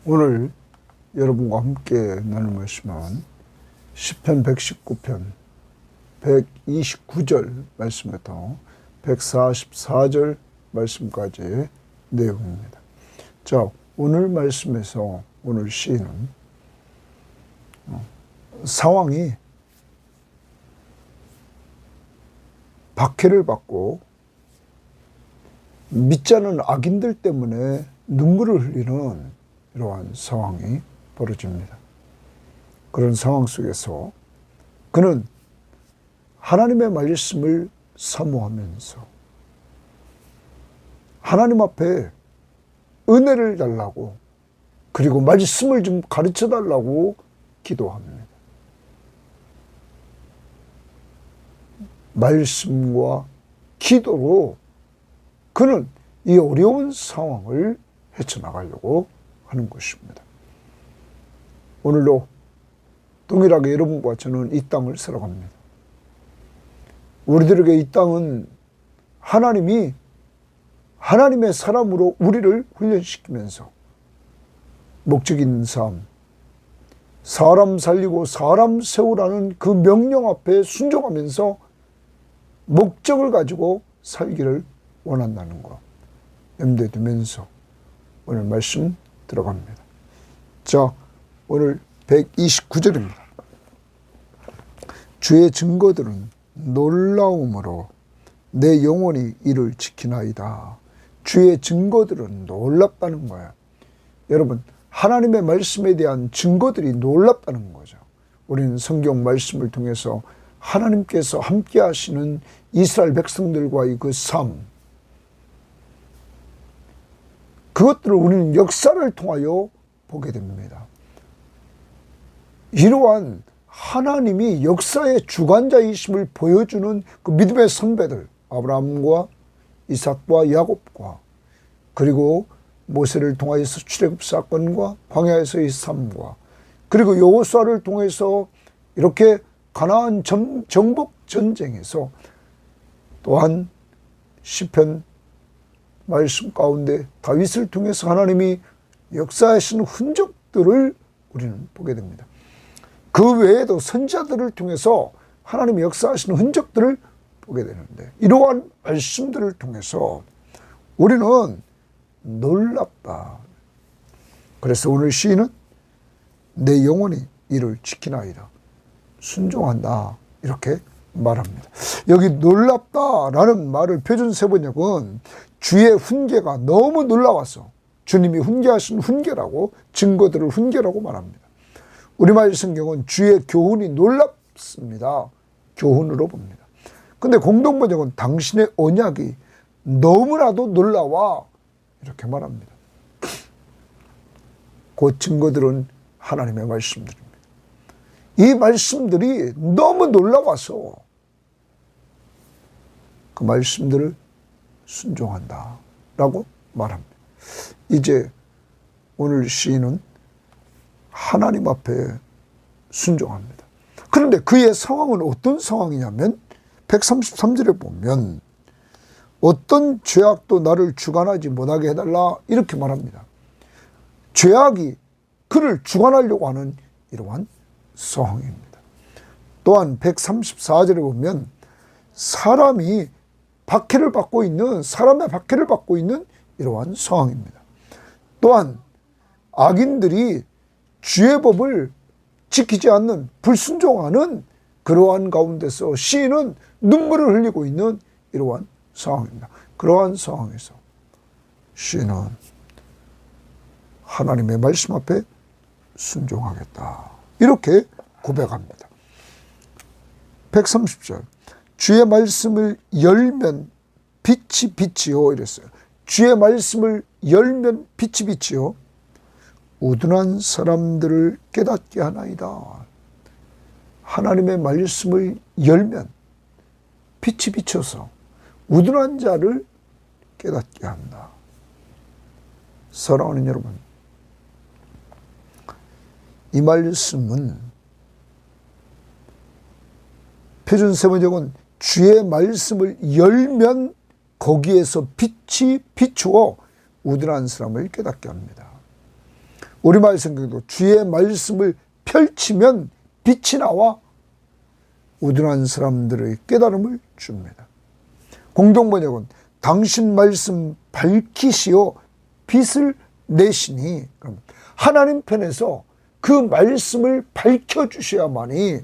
오늘 여러분과 함께 나눌 말씀은 시편 119편 129절 말씀부터 144절 말씀까지의 내용입니다. 자, 오늘 말씀에서 오늘 시인은 상황이 박해를 받고 믿지 않은 악인들 때문에 눈물을 흘리는 이러한 상황이 벌어집니다. 그런 상황 속에서 그는 하나님의 말씀을 사모하면서 하나님 앞에 은혜를 달라고, 그리고 말씀을 좀 가르쳐 달라고 기도합니다. 말씀과 기도로 그는 이 어려운 상황을 헤쳐나가려고 하는 것입니다. 오늘도 동일하게 여러분과 저는 이 땅을 살아갑니다. 우리들에게 이 땅은 하나님이 하나님의 사람으로 우리를 훈련시키면서 목적 있는 삶, 사람 살리고 사람 세우라는 그 명령 앞에 순종하면서 목적을 가지고 살기를 원한다는 것 염두에 두면서 오늘 말씀 들어갑니다. 자, 오늘 129절입니다. 주의 증거들은 놀라움으로 내 영혼이 이를 지키나이다. 주의 증거들은 놀랍다는 거예요. 여러분, 하나님의 말씀에 대한 증거들이 놀랍다는 거죠. 우리는 성경 말씀을 통해서 하나님께서 함께 하시는 이스라엘 백성들과의 그 삶, 그것들을 우리는 역사를 통하여 보게 됩니다. 이러한 하나님이 역사의 주관자이심을 보여주는 그 믿음의 선배들, 아브라함과 이삭과 야곱과, 그리고 모세를 통하여서 출애굽 사건과 광야에서의 삶과, 그리고 여호수아를 통해서 이렇게 가나안 정복 전쟁에서, 또한 시편 말씀 가운데 다윗을 통해서 하나님이 역사하시는 흔적들을 우리는 보게 됩니다. 그 외에도 선지자들을 통해서 하나님이 역사하시는 흔적들을 보게 되는데, 이러한 말씀들을 통해서 우리는 놀랍다. 그래서 오늘 시인은 내 영혼이 이를 지키나이다, 순종한다, 이렇게 말합니다. 여기 놀랍다라는 말을 표준세번역은 주의 훈계가 너무 놀라워서 주님이 훈계하신 훈계라고, 증거들을 훈계라고 말합니다. 우리말 성경은 주의 교훈이 놀랍습니다, 교훈으로 봅니다. 근데 공동번역은 당신의 언약이 너무나도 놀라워, 이렇게 말합니다. 그 증거들은 하나님의 말씀들입니다. 이 말씀들이 너무 놀라워서 그 말씀들을 순종한다 라고 말합니다. 이제 오늘 시인은 하나님 앞에 순종합니다. 그런데 그의 상황은 어떤 상황이냐면 133절에 보면 어떤 죄악도 나를 주관하지 못하게 해달라, 이렇게 말합니다. 죄악이 그를 주관하려고 하는 이러한 상황입니다. 또한 134절에 보면 사람의 박해를 받고 있는 이러한 상황입니다. 또한 악인들이 주의 법을 지키지 않는, 불순종하는 그러한 가운데서 시인은 눈물을 흘리고 있는 이러한 상황입니다. 그러한 상황에서 시인은 하나님의 말씀 앞에 순종하겠다, 이렇게 고백합니다. 130절 주의 말씀을 열면 빛이 빛이요, 이랬어요. 주의 말씀을 열면 빛이 빛이요, 우둔한 사람들을 깨닫게 하나이다. 하나님의 말씀을 열면 빛이 비쳐서 우둔한 자를 깨닫게 한다. 사랑하는 여러분, 이 말씀은 표준세번역은 주의 말씀을 열면 거기에서 빛이 비추어 우둔한 사람을 깨닫게 합니다. 우리말 성경도 주의 말씀을 펼치면 빛이 나와 우둔한 사람들의 깨달음을 줍니다. 공동번역은 당신 말씀 밝히시어 빛을 내시니, 하나님 편에서 그 말씀을 밝혀주셔야만이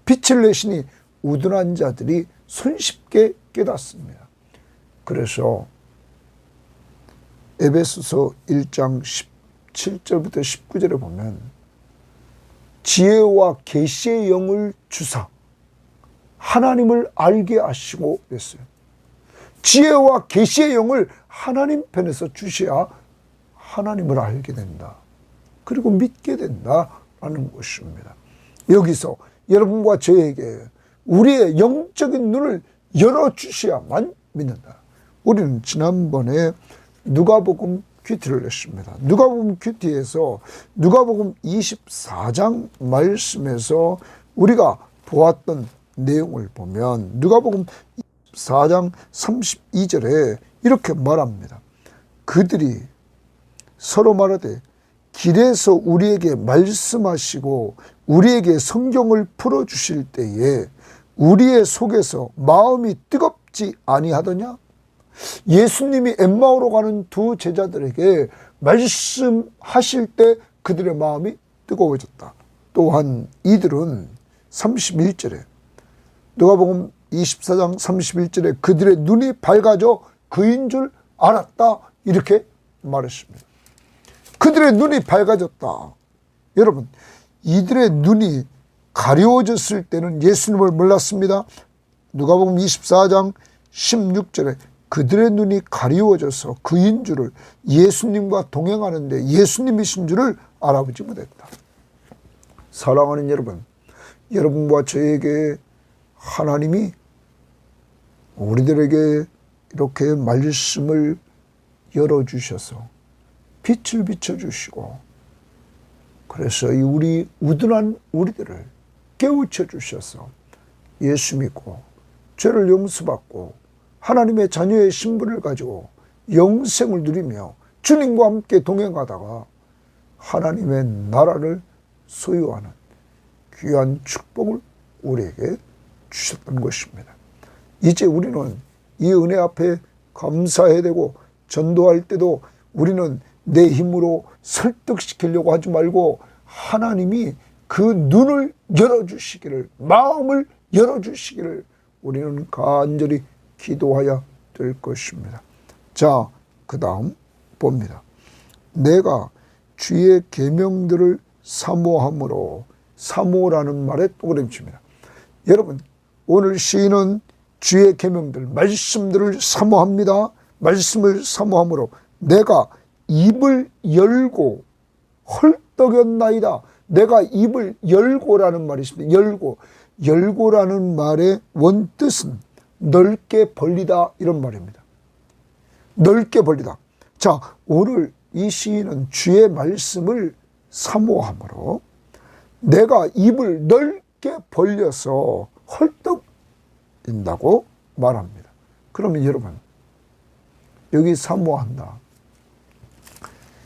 빛을 내시니 우둔한 자들이 손쉽게 깨닫습니다. 그래서 에베소서 1장 17절부터 19절에 보면 지혜와 계시의 영을 주사 하나님을 알게 하시고 그랬어요. 지혜와 계시의 영을 하나님 편에서 주셔야 하나님을 알게 된다. 그리고 믿게 된다라는 것입니다. 여기서 여러분과 저에게 우리의 영적인 눈을 열어주셔야만 믿는다. 우리는 지난번에 누가복음 큐티를 했습니다. 누가복음 큐티에서 누가복음 24장 말씀에서 우리가 보았던 내용을 보면 누가복음 24장 32절에 이렇게 말합니다. 그들이 서로 말하되 길에서 우리에게 말씀하시고 우리에게 성경을 풀어주실 때에 우리의 속에서 마음이 뜨겁지 아니하더냐? 예수님이 엠마오로 가는 두 제자들에게 말씀하실 때 그들의 마음이 뜨거워졌다. 또한 이들은 31절에 누가복음 24장 31절에 그들의 눈이 밝아져 그인 줄 알았다 이렇게 말했습니다. 그들의 눈이 밝아졌다. 여러분, 이들의 눈이 가려워졌을 때는 예수님을 몰랐습니다. 누가복음 24장 16절에 그들의 눈이 가리워져서 그인 줄을, 예수님과 동행하는데 예수님이신 줄을 알아보지 못했다. 사랑하는 여러분, 여러분과 저에게 하나님이 우리들에게 이렇게 말씀을 열어주셔서 빛을 비춰주시고, 그래서 우리 우둔한 우리들을 깨우쳐 주셔서 예수 믿고 죄를 용서받고 하나님의 자녀의 신분을 가지고 영생을 누리며 주님과 함께 동행하다가 하나님의 나라를 소유하는 귀한 축복을 우리에게 주셨던 것입니다. 이제 우리는 이 은혜 앞에 감사해야 되고, 전도할 때도 우리는 내 힘으로 설득시키려고 하지 말고 하나님이 그 눈을 열어주시기를, 마음을 열어주시기를 우리는 간절히 기도해야 될 것입니다. 자, 그 다음 봅니다. 내가 주의 계명들을 사모함으로, 사모라는 말에 동그라미 칩니다. 여러분, 오늘 시인은 주의 계명들, 말씀들을 사모합니다. 말씀을 사모함으로 내가 입을 열고 헐떡였나이다. 내가 입을 열고라는 말이 있습니다. 열고라는 말의 원뜻은 넓게 벌리다 이런 말입니다. 넓게 벌리다. 자, 오늘 이 시인은 주의 말씀을 사모함으로 내가 입을 넓게 벌려서 헐떡인다고 말합니다. 그러면 여러분, 여기 사모한다.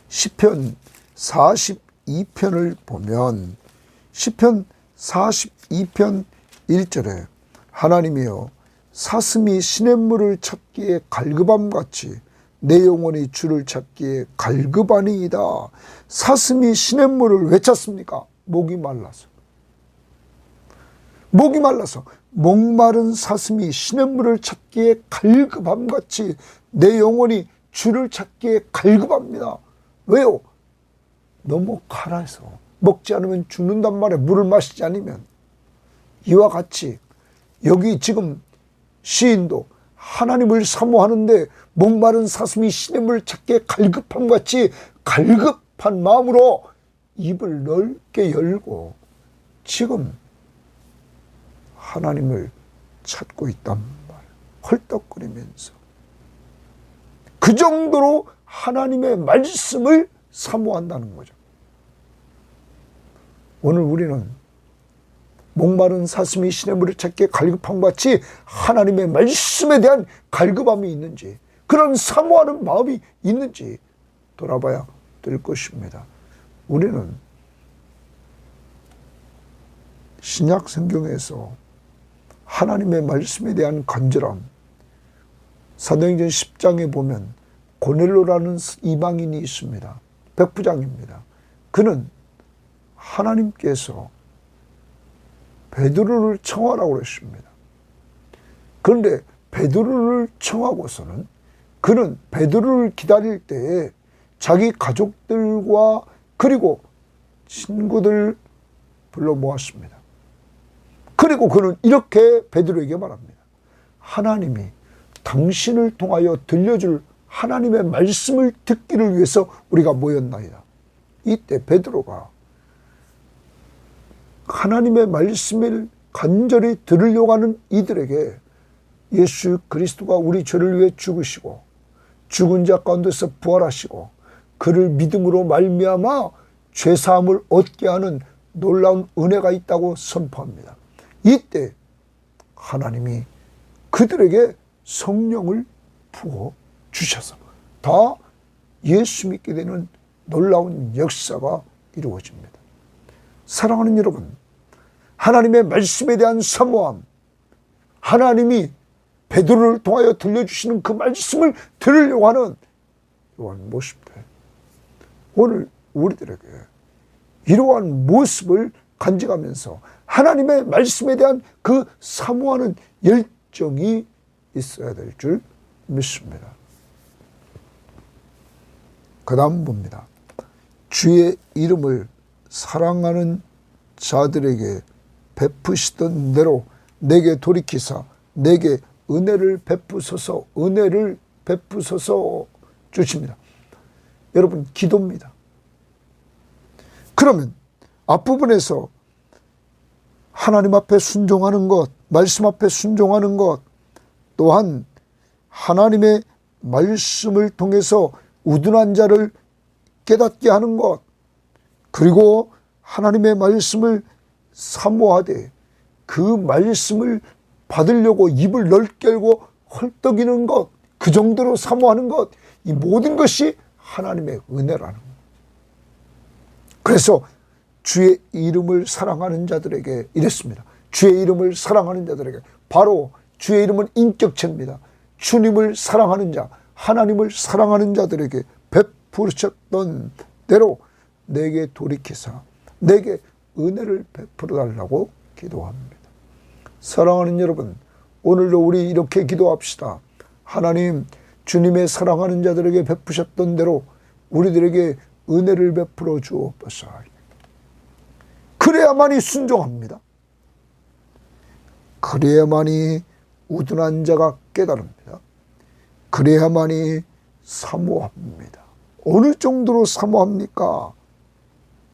시편 42편을 보면 시편 42편 1절에 하나님이여 사슴이 시냇물을 찾기에 갈급함같이 내 영혼이 주를 찾기에 갈급하니이다. 사슴이 시냇물을 왜 찾습니까? 목이 말라서. 목이 말라서. 목마른 사슴이 시냇물을 찾기에 갈급함같이 내 영혼이 주를 찾기에 갈급합니다. 왜요? 너무 가라서 먹지 않으면 죽는단 말이에요. 물을 마시지 않으면. 이와 같이 여기 지금 시인도 하나님을 사모하는데 목마른 사슴이 시냇물을 찾기에 갈급함같이 갈급한 마음으로 입을 넓게 열고 지금 하나님을 찾고 있단 말이에요. 헐떡거리면서. 그 정도로 하나님의 말씀을 사모한다는 거죠. 오늘 우리는 목마른 사슴이 시냇물을 찾기에 갈급함같이 하나님의 말씀에 대한 갈급함이 있는지, 그런 사모하는 마음이 있는지 돌아봐야 될 것입니다. 우리는 신약 성경에서 하나님의 말씀에 대한 간절함, 사도행전 10장에 보면 고넬로라는 이방인이 있습니다. 백부장입니다. 그는 하나님께서 베드로를 청하라고 그랬습니다. 그런데 베드로를 청하고서는 그는 베드로를 기다릴 때에 자기 가족들과 그리고 친구들 불러 모았습니다. 그리고 그는 이렇게 베드로에게 말합니다. 하나님이 당신을 통하여 들려줄 하나님의 말씀을 듣기를 위해서 우리가 모였나이다. 이때 베드로가 하나님의 말씀을 간절히 들으려고 하는 이들에게 예수 그리스도가 우리 죄를 위해 죽으시고 죽은 자 가운데서 부활하시고 그를 믿음으로 말미암아 죄사함을 얻게 하는 놀라운 은혜가 있다고 선포합니다. 이때 하나님이 그들에게 성령을 부어 주셔서 다 예수 믿게 되는 놀라운 역사가 이루어집니다. 사랑하는 여러분, 하나님의 말씀에 대한 사모함, 하나님이 베드로를 통하여 들려주시는 그 말씀을 들으려고 하는 이러한 모습들, 오늘 우리들에게 이러한 모습을 간직하면서 하나님의 말씀에 대한 그 사모하는 열정이 있어야 될 줄 믿습니다. 그 다음 봅니다. 주의 이름을 사랑하는 자들에게 베푸시던 대로 내게 돌이키사 내게 은혜를 베푸소서, 은혜를 베푸소서 주십니다. 여러분, 기도입니다. 그러면 앞부분에서 하나님 앞에 순종하는 것, 말씀 앞에 순종하는 것, 또한 하나님의 말씀을 통해서 우둔한 자를 깨닫게 하는 것, 그리고 하나님의 말씀을 사모하되 그 말씀을 받으려고 입을 넓게 열고 헐떡이는 것, 그 정도로 사모하는 것, 이 모든 것이 하나님의 은혜라는 것. 그래서 주의 이름을 사랑하는 자들에게 이랬습니다. 주의 이름을 사랑하는 자들에게, 바로 주의 이름은 인격체입니다. 주님을 사랑하는 자, 하나님을 사랑하는 자들에게 베푸셨던 대로 내게 돌이키사 내게 은혜를 베풀어 달라고 기도합니다. 사랑하는 여러분, 오늘도 우리 이렇게 기도합시다. 하나님, 주님의 사랑하는 자들에게 베푸셨던 대로 우리들에게 은혜를 베풀어 주옵소서. 그래야만이 순종합니다. 그래야만이 우둔한 자가 깨달습니다. 그래야만이 사모합니다. 어느 정도로 사모합니까?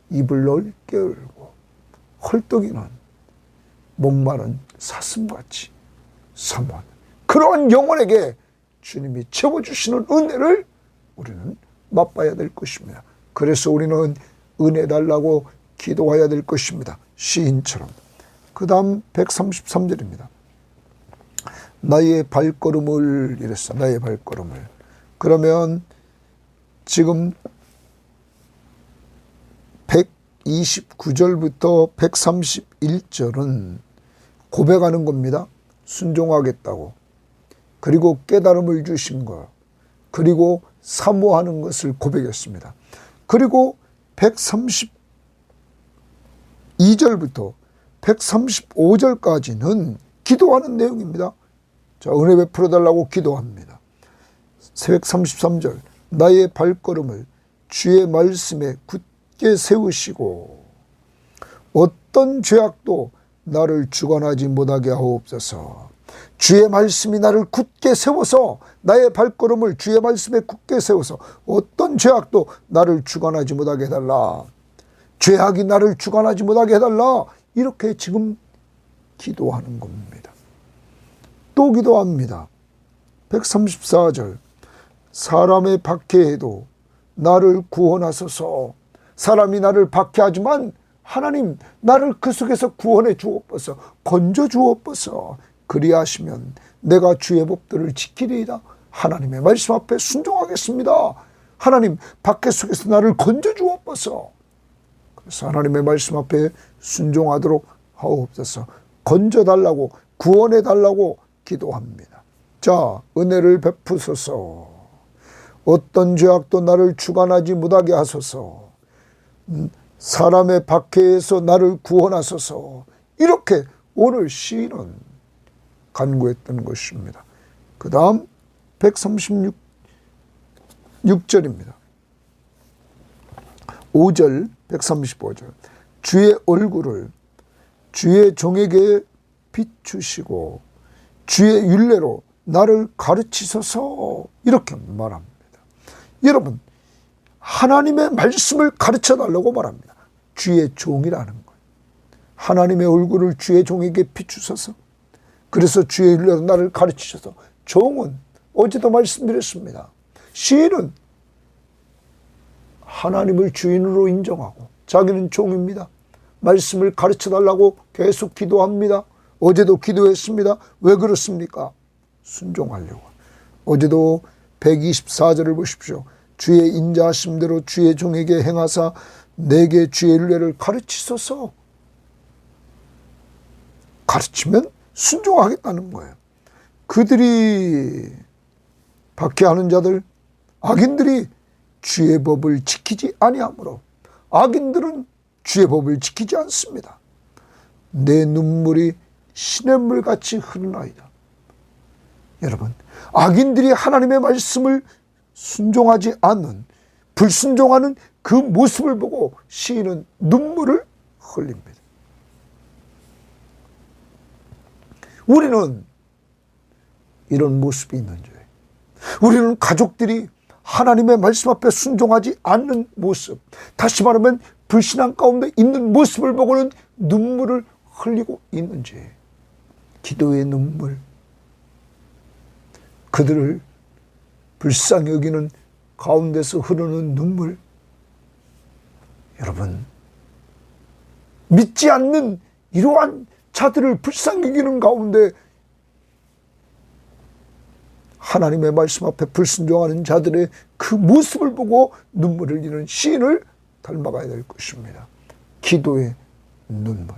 입을 넓게 열고 헐떡이는 목마른 사슴같이 사모하는 그러한 영혼에게 주님이 채워주시는 은혜를 우리는 맛봐야 될 것입니다. 그래서 우리는 은혜 달라고 기도해야 될 것입니다. 시인처럼. 그 다음 133절입니다. 나의 발걸음을 이랬어. 나의 발걸음을. 그러면 지금 129절부터 131절은 고백하는 겁니다. 순종하겠다고. 그리고 깨달음을 주신 것. 그리고 사모하는 것을 고백했습니다. 그리고 132절부터 135절까지는 기도하는 내용입니다. 자, 은혜 베풀어 달라고 기도합니다. 133절 나의 발걸음을 주의 말씀에 굳게 세우시고 어떤 죄악도 나를 주관하지 못하게 하옵소서. 주의 말씀이 나를 굳게 세워서 나의 발걸음을 주의 말씀에 굳게 세워서 어떤 죄악도 나를 주관하지 못하게 해달라. 죄악이 나를 주관하지 못하게 해달라. 이렇게 지금 기도하는 겁니다. 또 기도합니다. 134절 사람의 박해에도 나를 구원하소서. 사람이 나를 박해하지만 하나님 나를 그 속에서 구원해 주옵소서. 건져 주옵소서. 그리하시면 내가 주의 법들을 지키리이다. 하나님의 말씀 앞에 순종하겠습니다. 하나님 박해 속에서 나를 건져 주옵소서. 그래서 하나님의 말씀 앞에 순종하도록 하옵소서. 건져달라고, 구원해달라고 기도합니다. 자, 은혜를 베푸소서. 어떤 죄악도 나를 주관하지 못하게 하소서. 사람의 박해에서 나를 구원하소서. 이렇게 오늘 시인은 간구했던 것입니다. 그 다음 136절입니다. 5절 135절 주의 얼굴을 주의 종에게 비추시고 주의 율례로 나를 가르치소서 이렇게 말합니다. 여러분, 하나님의 말씀을 가르쳐달라고 말합니다. 주의 종이라는 것. 하나님의 얼굴을 주의 종에게 비추소서. 그래서 주의 율례로 나를 가르치셔서. 종은 어제도 말씀드렸습니다. 시인은 하나님을 주인으로 인정하고 자기는 종입니다. 말씀을 가르쳐달라고 계속 기도합니다. 어제도 기도했습니다. 왜 그렇습니까? 순종하려고. 어제도 124절을 보십시오. 주의 인자하심대로 주의 종에게 행하사 내게 주의 율례를 가르치소서. 가르치면 순종하겠다는 거예요. 그들이 박해하는 자들, 악인들이 주의 법을 지키지 아니하므로 악인들은 주의 법을 지키지 않습니다. 내 눈물이 시냇물같이 흐르나이다. 여러분, 악인들이 하나님의 말씀을 순종하지 않는, 불순종하는 그 모습을 보고 시인은 눈물을 흘립니다. 우리는 이런 모습이 있는지, 우리는 가족들이 하나님의 말씀 앞에 순종하지 않는 모습, 다시 말하면 불신앙 가운데 있는 모습을 보고는 눈물을 흘리고 있는지, 기도의 눈물, 그들을 불쌍히 여기는 가운데서 흐르는 눈물. 여러분, 믿지 않는 이러한 자들을 불쌍히 여기는 가운데 하나님의 말씀 앞에 불순종하는 자들의 그 모습을 보고 눈물을 흘리는 시인을 닮아가야 될 것입니다. 기도의 눈물.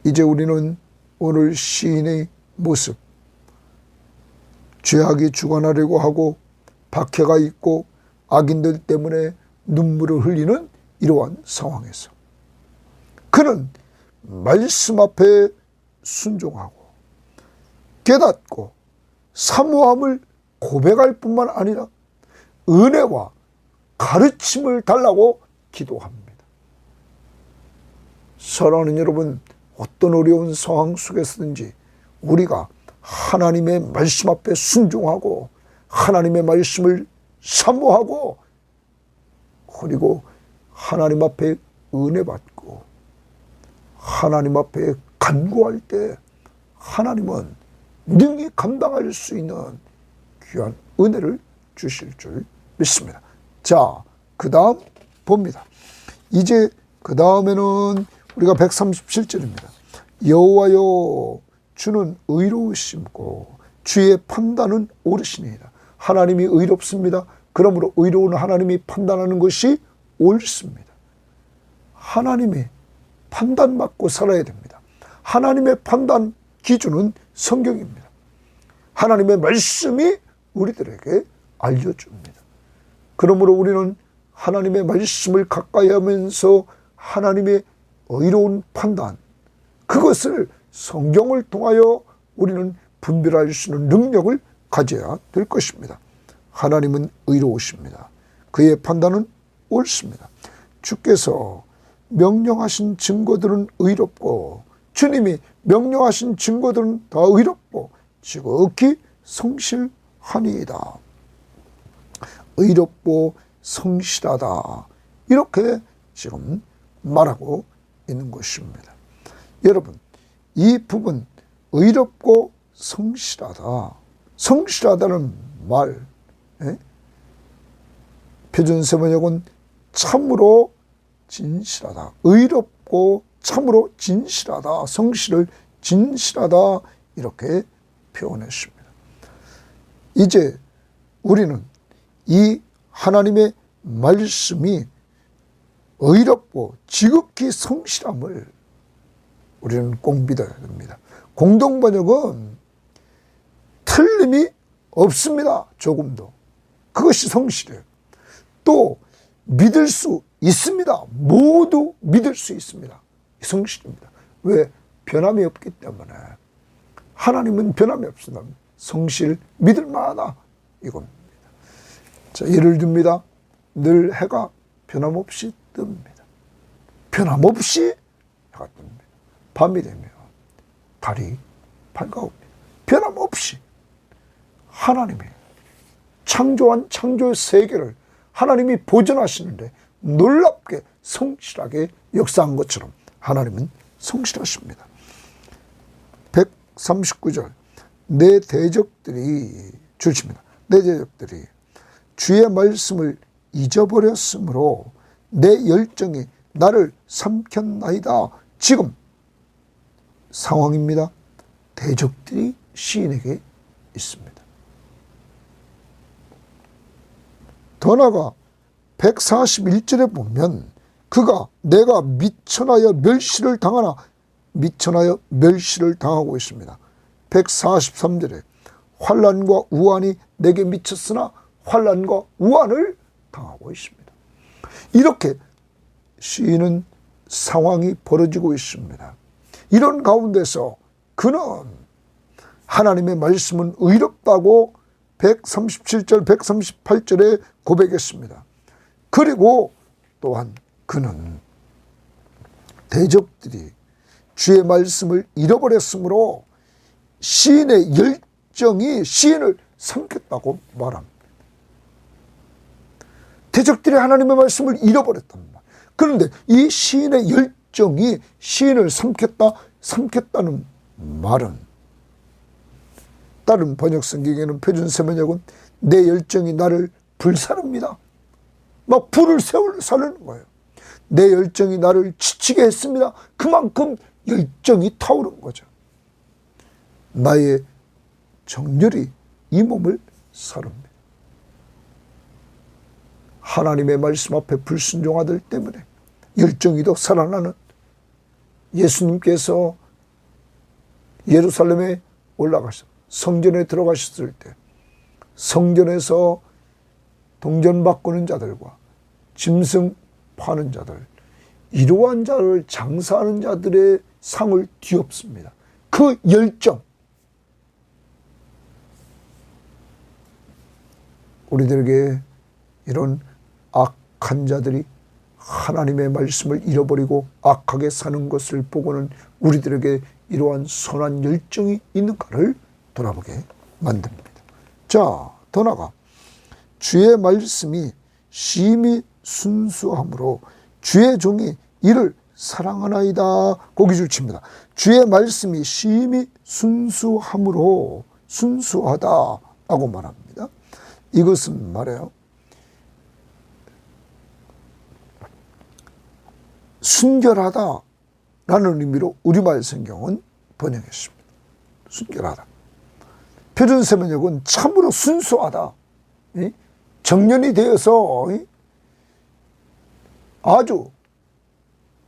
이제 우리는 오늘 시인의 모습, 죄악이 주관하려고 하고 박해가 있고 악인들 때문에 눈물을 흘리는 이러한 상황에서 그는 말씀 앞에 순종하고 깨닫고 사모함을 고백할 뿐만 아니라 은혜와 가르침을 달라고 기도합니다. 사랑하는 여러분, 어떤 어려운 상황 속에서든지 우리가 하나님의 말씀 앞에 순종하고 하나님의 말씀을 사모하고 그리고 하나님 앞에 은혜 받고 하나님 앞에 간구할 때 하나님은 능히 감당할 수 있는 귀한 은혜를 주실 줄 믿습니다. 자, 그 다음 봅니다. 이제 그 다음에는 우리가 137절입니다. 여호와여, 주는 의로우시고 주의 판단은 옳으시니이다. 하나님이 의롭습니다. 그러므로 의로운 하나님이 판단하는 것이 옳습니다. 하나님이 판단받고 살아야 됩니다. 하나님의 판단 기준은 성경입니다. 하나님의 말씀이 우리들에게 알려줍니다. 그러므로 우리는 하나님의 말씀을 가까이 하면서 하나님의 의로운 판단, 그것을 성경을 통하여 우리는 분별할 수 있는 능력을 가져야 될 것입니다. 하나님은 의로우십니다. 그의 판단은 옳습니다. 주께서 명령하신 증거들은 의롭고 주님이 명령하신 증거들은 다 의롭고 지극히 성실하니이다. 의롭고 성실하다, 이렇게 지금 말하고 있는 것입니다. 여러분, 이 부분 의롭고 성실하다, 성실하다는 말, 표준세번역은 참으로 진실하다, 의롭고 참으로 진실하다, 성실을 진실하다 이렇게 표현했습니다. 이제 우리는 이 하나님의 말씀이 의롭고 지극히 성실함을 우리는 꼭 믿어야 됩니다. 공동번역은 틀림이 없습니다. 조금도. 그것이 성실이에요. 또 믿을 수 있습니다. 모두 믿을 수 있습니다. 성실입니다. 왜? 변함이 없기 때문에. 하나님은 변함이 없습니다. 성실, 믿을 만하다. 이겁니다. 자, 예를 듭니다. 늘 해가 변함없이 뜹니다. 변함없이 해가 뜹니다. 밤이 되면 달이 밝아옵니다. 변함없이 하나님이 창조한 창조의 세계를 하나님이 보존하시는데 놀랍게 성실하게 역사한 것처럼 하나님은 성실하십니다. 139절 내 대적들이 주십니다. 내 대적들이 주의 말씀을 잊어버렸으므로 내 열정이 나를 삼켰나이다. 지금 상황입니다. 대적들이 시인에게 있습니다. 더 나아가 141절에 보면 그가 내가 미천하여 멸시를 당하나 미천하여 멸시를 당하고 있습니다. 143절에 환난과 우환이 내게 미쳤으나 환난과 우환을 당하고 있습니다. 이렇게 시인은 상황이 벌어지고 있습니다. 이런 가운데서 그는 하나님의 말씀은 의롭다고 137절, 138절에 고백했습니다. 그리고 또한 그는 대적들이 주의 말씀을 잃어버렸으므로 시인의 열정이 시인을 삼켰다고 말합니다. 대적들이 하나님의 말씀을 잃어버렸단 말. 그런데 이 시인의 열정이 시인을 삼켰다는 말은 다른 번역 성경에는 표준세번역은 내 열정이 나를 불사릅니다. 막 불을 사르는 거예요. 내 열정이 나를 지치게 했습니다. 그만큼 열정이 타오른 거죠. 나의 정열이 이 몸을 사릅니다. 하나님의 말씀 앞에 불순종하들 때문에 열정이 더 살아나는 예수님께서 예루살렘에 올라가서 성전에 들어가셨을 때 성전에서 동전 바꾸는 자들과 짐승 파는 자들, 이러한 자를 장사하는 자들의 상을 뒤엎습니다. 그 열정, 우리들에게 이런 악한 자들이 하나님의 말씀을 잃어버리고 악하게 사는 것을 보고는 우리들에게 이러한 선한 열정이 있는가를 돌아보게 만듭니다. 자, 더 나아가 주의 말씀이 심히 순수함으로 주의 종이 이를 사랑하나이다. 고기줄 칩니다. 주의 말씀이 심히 순수함으로 순수하다라고 말합니다. 이것은 말이에요. 순결하다라는 의미로 우리말 성경은 번역했습니다. 순결하다. 표준세번역은 참으로 순수하다. 정년이 되어서 아주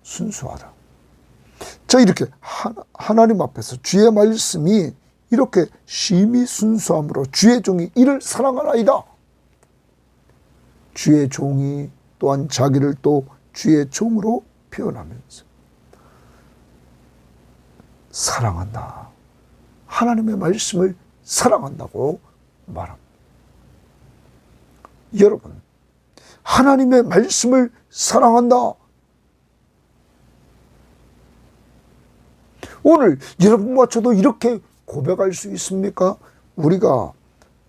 순수하다. 자, 이렇게 하나님 앞에서 주의 말씀이 이렇게 심히 순수함으로 주의 종이 이를 사랑하나이다. 주의 종이 또한 자기를 또 주의 종으로 표현하면서 사랑한다. 하나님의 말씀을 사랑한다고 말합니다. 여러분, 하나님의 말씀을 사랑한다. 오늘 여러분과 저도 이렇게 고백할 수 있습니까? 우리가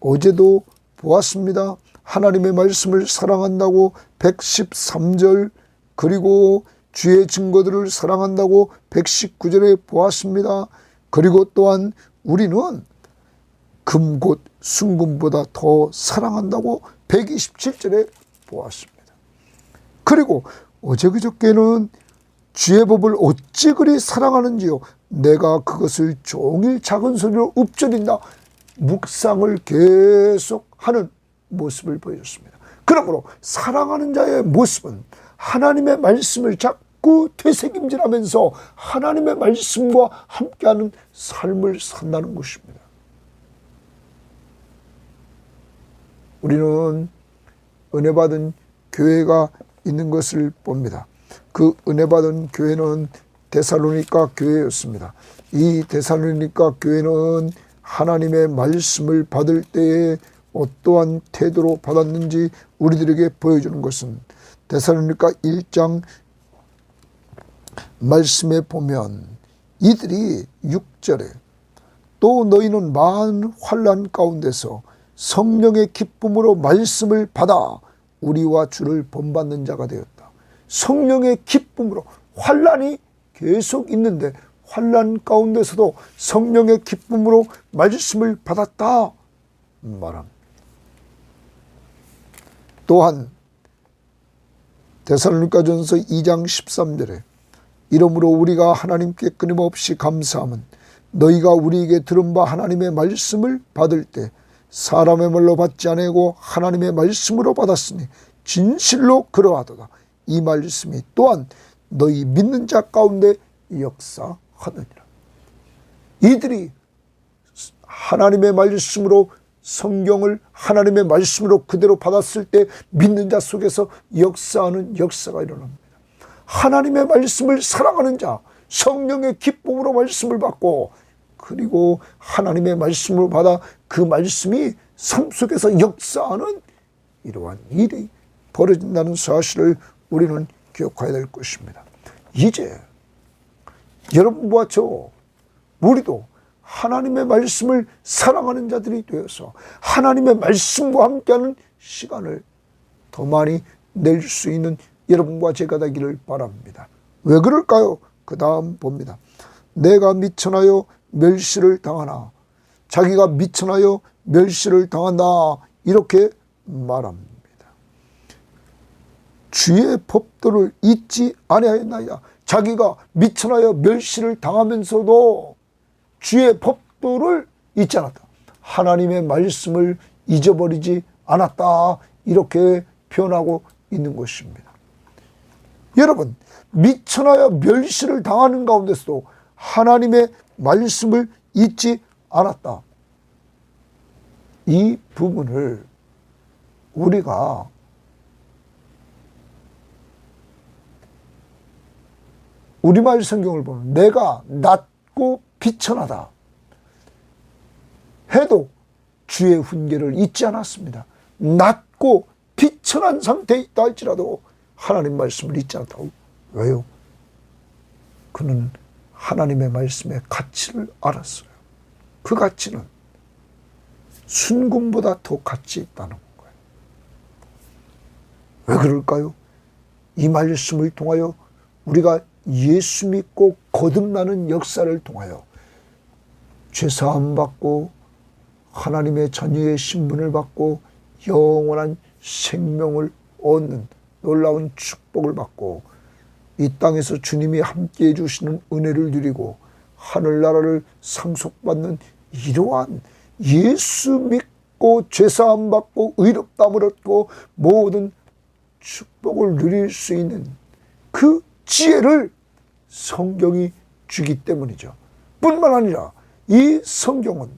어제도 보았습니다. 하나님의 말씀을 사랑한다고 113절, 그리고 주의 증거들을 사랑한다고 119절에 보았습니다. 그리고 또한 우리는 금 곧 순금보다 더 사랑한다고 127절에 보았습니다. 그리고 어제 그저께는 주의 법을 어찌 그리 사랑하는지요. 내가 그것을 종일 작은 소리로 읊조린다. 묵상을 계속 하는 모습을 보여줬습니다. 그러므로 사랑하는 자의 모습은 하나님의 말씀을 자꾸 되새김질하면서 하나님의 말씀과 함께하는 삶을 산다는 것입니다. 우리는 은혜 받은 교회가 있는 것을 봅니다. 그 은혜 받은 교회는 데살로니가 교회였습니다. 이 데살로니가 교회는 하나님의 말씀을 받을 때에 어떠한 태도로 받았는지 우리들에게 보여주는 것은 데살로니가 1장 말씀에 보면 이들이 6절에 또 너희는 많은 환난 가운데서 성령의 기쁨으로 말씀을 받아 우리와 주를 본받는 자가 되었다. 성령의 기쁨으로, 환난이 계속 있는데 환난 가운데서도 성령의 기쁨으로 말씀을 받았다 말합니다. 또한 데살로니가전서 2장 13절에 이러므로 우리가 하나님께 끊임없이 감사함은 너희가 우리에게 들은 바 하나님의 말씀을 받을 때 사람의 말로 받지 아니하고 하나님의 말씀으로 받았으니 진실로 그러하도다. 이 말씀이 또한 너희 믿는 자 가운데 역사하느니라. 이들이 하나님의 말씀으로, 성경을 하나님의 말씀으로 그대로 받았을 때 믿는 자 속에서 역사하는 역사가 일어납니다. 하나님의 말씀을 사랑하는 자, 성령의 기쁨으로 말씀을 받고 그리고 하나님의 말씀을 받아 그 말씀이 삶 속에서 역사하는 이러한 일이 벌어진다는 사실을 우리는 기억해야 될 것입니다. 이제 여러분과 저 우리도 하나님의 말씀을 사랑하는 자들이 되어서 하나님의 말씀과 함께하는 시간을 더 많이 낼 수 있는 여러분과 제가 되기를 바랍니다. 왜 그럴까요? 그 다음 봅니다. 내가 미천하여 멸시를 당하나, 자기가 미천하여 멸시를 당한다 이렇게 말합니다. 주의 법도를 잊지 아니하였나이다. 자기가 미천하여 멸시를 당하면서도 주의 법도를 잊지 않았다. 하나님의 말씀을 잊어버리지 않았다. 이렇게 표현하고 있는 것입니다. 여러분, 미천하여 멸시를 당하는 가운데서도 하나님의 말씀을 잊지 않았다. 이 부분을 우리가 우리말 성경을 보면 내가 낮고 비천하다 해도 주의 훈계를 잊지 않았습니다. 낮고 비천한 상태에 있다 할지라도 하나님 말씀을 잊지 않았다고. 왜요? 그는 하나님의 말씀의 가치를 알았어요. 그 가치는 순금보다 더 가치 있다는 거예요. 왜 그럴까요? 이 말씀을 통하여 우리가 예수 믿고 거듭나는 역사를 통하여 죄사함 받고 하나님의 자녀의 신분을 받고 영원한 생명을 얻는 놀라운 축복을 받고 이 땅에서 주님이 함께해 주시는 은혜를 누리고 하늘나라를 상속받는 이러한 예수 믿고 죄사함 받고 의롭다함을 얻고 모든 축복을 누릴 수 있는 그 지혜를 성경이 주기 때문이죠. 뿐만 아니라 이 성경은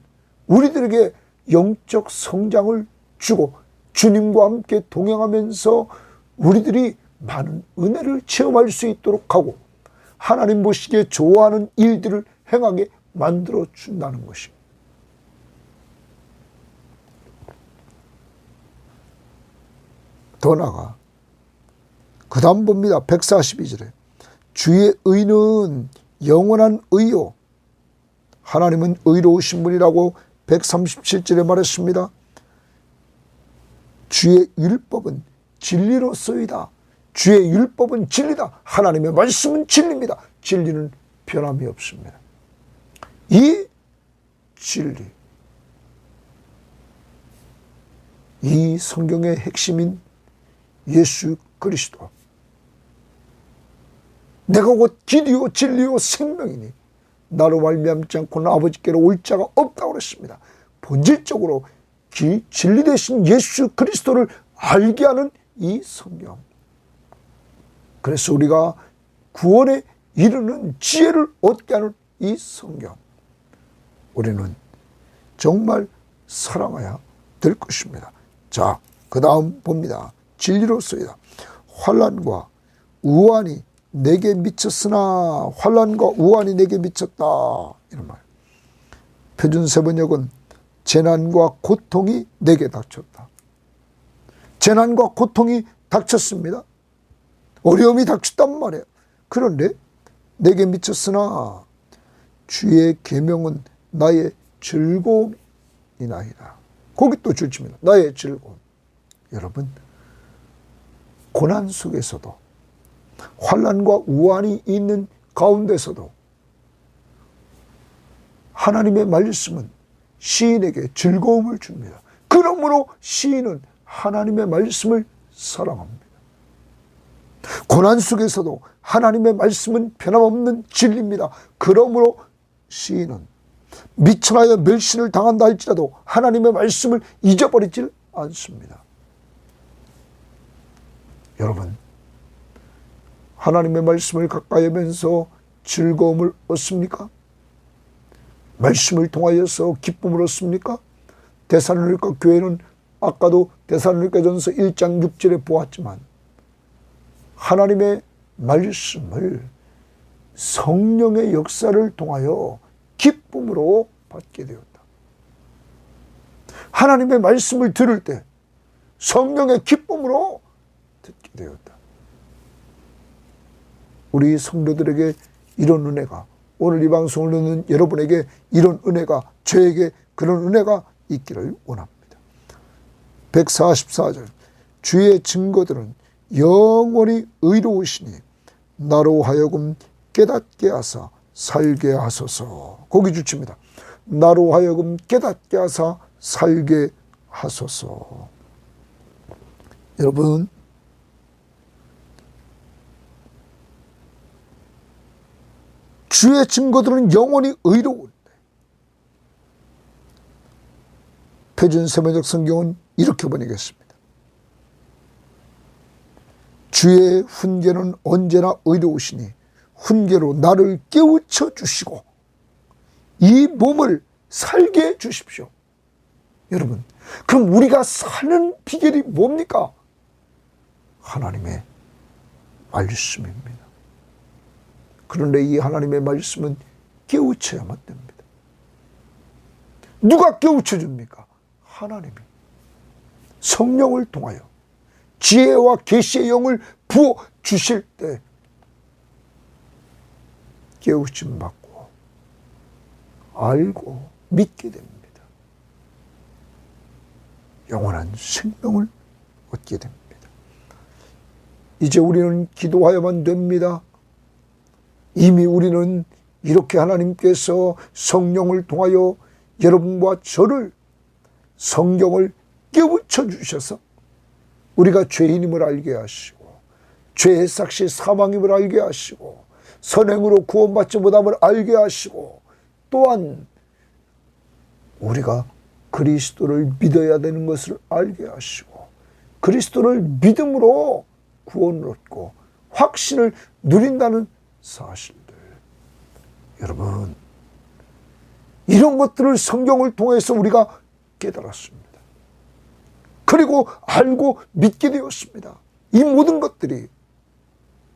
우리들에게 영적 성장을 주고 주님과 함께 동행하면서 우리들이 많은 은혜를 체험할 수 있도록 하고 하나님 보시기에 좋아하는 일들을 행하게 만들어 준다는 것입니다. 더 나아가 그 다음 봅니다. 142절에 주의 의는 영원한 의요, 하나님은 의로우신 분이라고 137절에 말했습니다. 주의 율법은 진리로서이다. 주의 율법은 진리다. 하나님의 말씀은 진리입니다. 진리는 변함이 없습니다. 이 진리, 이 성경의 핵심인 예수 그리스도, 내가 곧 길이요 진리요 생명이니 나로 말미암지 않고는 아버지께로 올 자가 없다고 그랬습니다. 본질적으로 진리 되신 예수 그리스도를 알게 하는 이 성경. 그래서 우리가 구원에 이르는 지혜를 얻게 하는 이 성경. 우리는 정말 사랑해야 될 것입니다. 자, 그 다음 봅니다. 진리로서이다. 환난과 우환이 내게 미쳤으나 환난과 우환이 내게 미쳤다. 이런 말. 표준세번역은 재난과 고통이 내게 닥쳤다. 재난과 고통이 닥쳤습니다. 어려움이 닥쳤단 말이에요. 그런데 내게 미쳤으나 주의 계명은 나의 즐거움이나이다. 거기 또 줄칩니다. 나의 즐거움. 여러분, 고난 속에서도 환난과 우환이 있는 가운데서도 하나님의 말씀은 시인에게 즐거움을 줍니다. 그러므로 시인은 하나님의 말씀을 사랑합니다. 고난 속에서도 하나님의 말씀은 변함없는 진리입니다. 그러므로 시인은 미천하여 멸시를 당한다 할지라도 하나님의 말씀을 잊어버리질 않습니다. 여러분, 하나님의 말씀을 가까이 하면서 즐거움을 얻습니까? 말씀을 통하여서 기쁨을 얻습니까? 데살로니가 교회는 아까도 데살로니가전서 1장 6절에 보았지만 하나님의 말씀을 성령의 역사를 통하여 기쁨으로 받게 되었다. 하나님의 말씀을 들을 때 성령의 기쁨으로 듣게 되었다. 우리 성도들에게 이런 은혜가, 오늘 이 방송을 듣는 여러분에게 이런 은혜가, 저에게 그런 은혜가 있기를 원합니다. 144절. 주의 증거들은 영원히 의로우시니 나로 하여금 깨닫게 하사 살게 하소서. 거기 주칩니다. 나로 하여금 깨닫게 하사 살게 하소서. 여러분, 주의 증거들은 영원히 의로운데, 표준세번역 성경은 이렇게 번역했습니다. 주의 훈계는 언제나 의로우시니 훈계로 나를 깨우쳐 주시고 이 몸을 살게 해 주십시오. 여러분, 그럼 우리가 사는 비결이 뭡니까? 하나님의 말씀입니다. 그런데 이 하나님의 말씀은 깨우쳐야만 됩니다. 누가 깨우쳐 줍니까? 하나님이 성령을 통하여 지혜와 계시의 영을 부어 주실 때 깨우침 받고 알고 믿게 됩니다. 영원한 생명을 얻게 됩니다. 이제 우리는 기도하여만 됩니다. 이미 우리는 이렇게 하나님께서 성령을 통하여 여러분과 저를 성경을 깨우쳐 주셔서 우리가 죄인임을 알게 하시고 죄의 삭시 사망임을 알게 하시고 선행으로 구원받지 못함을 알게 하시고 또한 우리가 그리스도를 믿어야 되는 것을 알게 하시고 그리스도를 믿음으로 구원을 얻고 확신을 누린다는 사실들. 여러분, 이런 것들을 성경을 통해서 우리가 깨달았습니다. 그리고 알고 믿게 되었습니다. 이 모든 것들이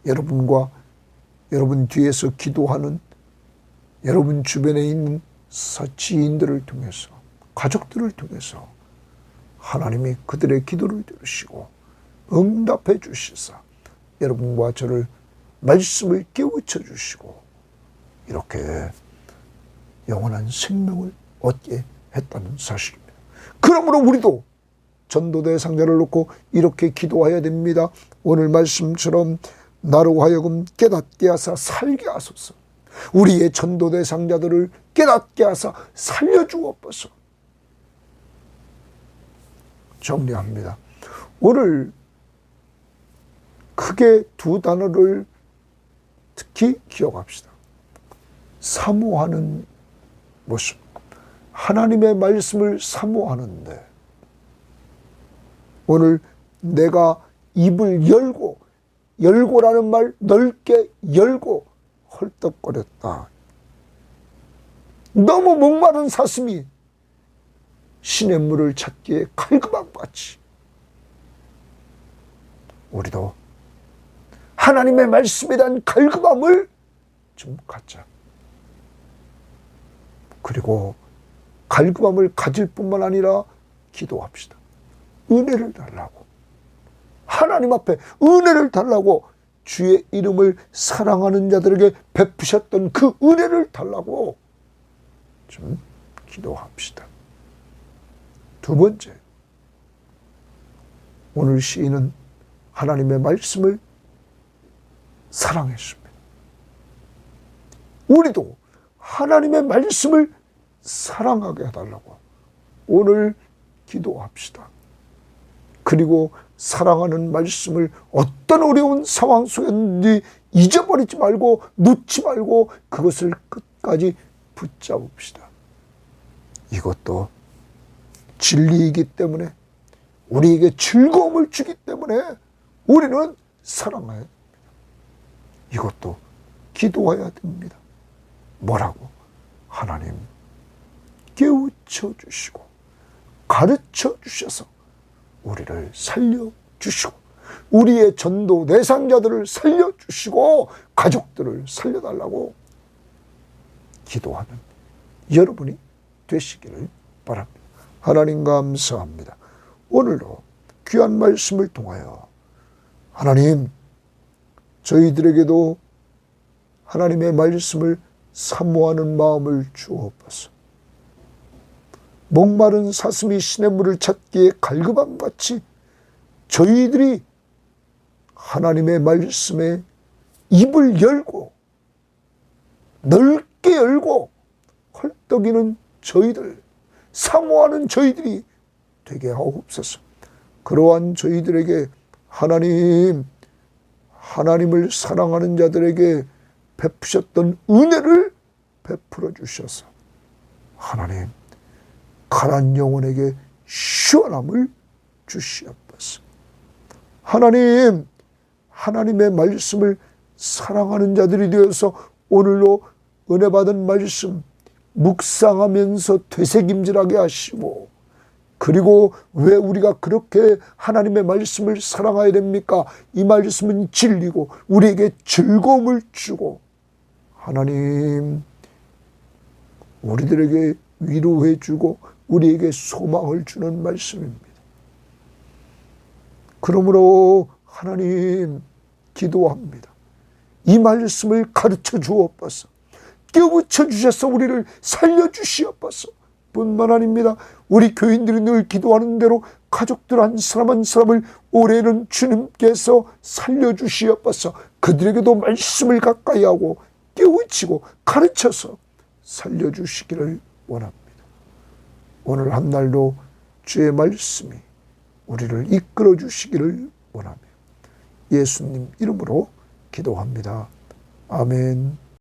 여러분과 여러분 뒤에서 기도하는 여러분 주변에 있는 지인들을 통해서, 가족들을 통해서 하나님이 그들의 기도를 들으시고 응답해 주시사 여러분과 저를 말씀을 깨우쳐 주시고 이렇게 영원한 생명을 얻게 했다는 사실입니다. 그러므로 우리도 전도대 상자를 놓고 이렇게 기도해야 됩니다. 오늘 말씀처럼 나로 하여금 깨닫게 하사 살게 하소서. 우리의 전도대 상자들을 깨닫게 하사 살려주옵소서. 정리합니다. 오늘 크게 두 단어를 특히 기억합시다. 사모하는 모습. 하나님의 말씀을 사모하는데 오늘 내가 입을 열고라는 말 넓게 열고 헐떡거렸다. 너무 목마른 사슴이 시냇물을 찾기에 갈그방같이 우리도 하나님의 말씀에 대한 갈그함을 좀 갖자. 그리고 갈그함을 가질 뿐만 아니라 기도합시다. 은혜를 달라고, 하나님 앞에 은혜를 달라고, 주의 이름을 사랑하는 자들에게 베푸셨던 그 은혜를 달라고 좀 기도합시다. 두 번째, 오늘 시인은 하나님의 말씀을 사랑했습니다. 우리도 하나님의 말씀을 사랑하게 해달라고 오늘 기도합시다. 그리고 사랑하는 말씀을 어떤 어려운 상황 속에든지 잊어버리지 말고 놓지 말고 그것을 끝까지 붙잡읍시다. 이것도 진리이기 때문에, 우리에게 즐거움을 주기 때문에 우리는 사랑해야 됩니다. 이것도 기도해야 됩니다. 뭐라고? 하나님 깨우쳐 주시고 가르쳐 주셔서 우리를 살려주시고 우리의 전도 대상자들을 살려주시고 가족들을 살려달라고 기도하는 여러분이 되시기를 바랍니다. 하나님 감사합니다. 오늘도 귀한 말씀을 통하여 하나님, 저희들에게도 하나님의 말씀을 사모하는 마음을 주옵소서. 목마른 사슴이 시냇물을 찾기에 갈그방같이 저희들이 하나님의 말씀에 입을 열고 넓게 열고 헐떡이는 저희들, 사모하는 저희들이 되게 하옵소서. 그러한 저희들에게 하나님을 사랑하는 자들에게 베푸셨던 은혜를 베풀어 주셔서 하나님, 가난 영혼에게 시원함을 주시옵소서. 하나님, 하나님의 말씀을 사랑하는 자들이 되어서 오늘로 은혜 받은 말씀 묵상하면서 되새김질하게 하시고, 그리고 왜 우리가 그렇게 하나님의 말씀을 사랑해야 됩니까? 이 말씀은 진리고 우리에게 즐거움을 주고 하나님, 우리들에게 위로해 주고 우리에게 소망을 주는 말씀입니다. 그러므로 하나님, 기도합니다. 이 말씀을 가르쳐 주옵소서. 깨우쳐 주셔서 우리를 살려주시옵소서. 뿐만 아닙니다. 우리 교인들이 늘 기도하는 대로 가족들 한 사람 한 사람을 올해는 주님께서 살려주시옵소서. 그들에게도 말씀을 가까이 하고 깨우치고 가르쳐서 살려주시기를 원합니다. 오늘 한 날도 주의 말씀이 우리를 이끌어 주시기를 원하며 예수님 이름으로 기도합니다. 아멘.